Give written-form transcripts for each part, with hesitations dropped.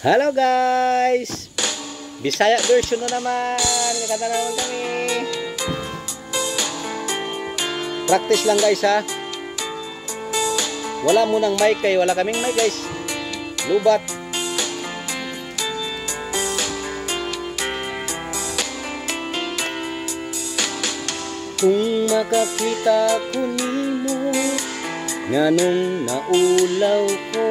Hello guys! Bisaya version na naman. Kakanta naman kami. Practice lang guys ha. Wala munang mic kayo. Wala kaming mic guys. Lubat. Kung makakita ko nimo nganong naulaw ko,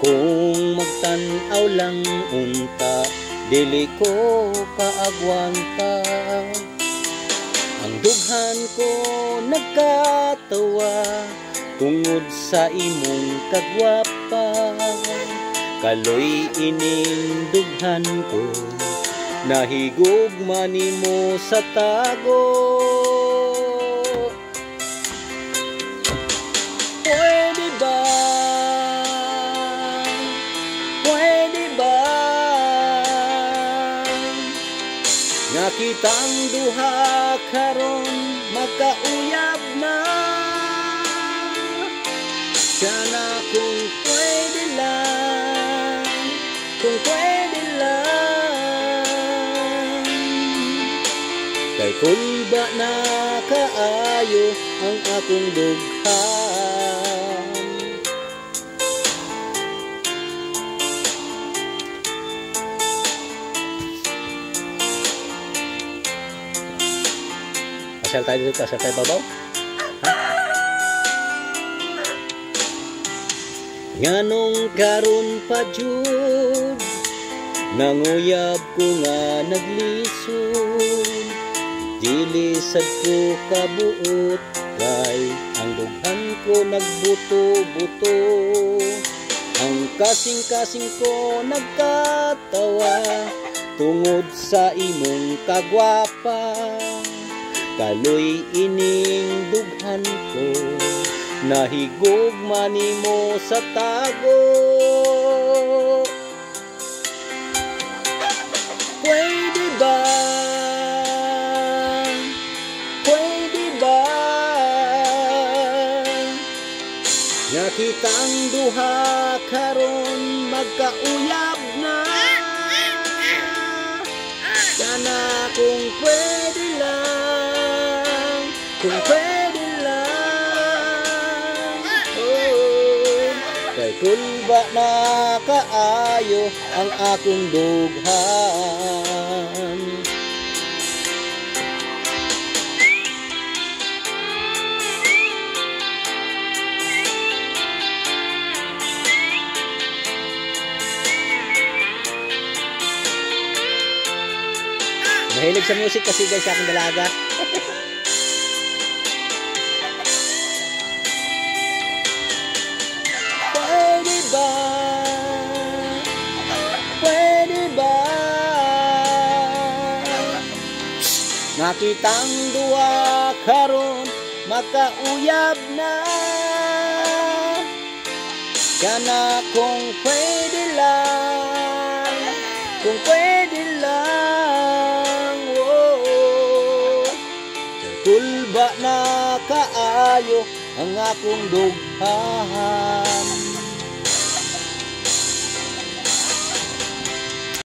kung magtanaw lang unta dili ko kaagwanta. Ang dughan ko nagkatawa tungod sa imong kagwapa. Kaloy ining dughan ko nahigugma nimo sa tago. Pwede ba? Pwede ba? Nga kitang duha karon magkauyab na. Sana kung pwede lang, kung pwede lang. Kay kung ba na kaayo ang akong dughan. Pasal tayo dito, pasal tayo babaw. Nganong karon pa jud nanguyab ko nga naglisod. Dili sad ko kabuot kay ang dughan ko nagbuto-buto. Ang kasing-kasing ko nagkatawa tungod sa imong kagwapa. Kaloy ining dughan ko nahigugma nimo sa tago. Pwede ba? Pwede ba? Nga kitang duha karon magkauyab na. Sana kung pwede lang, kung pwede lang. Oh, kay kung ba na kaayo ang akong dughan. Mahilig sa music kasi guys sa aking dalaga. Pwede ba? Pwede ba? Nakitang duwa karon makauyab na. Kana kung pwede lang, kung pwede lang. Kulba na kaayo ang akong dughan.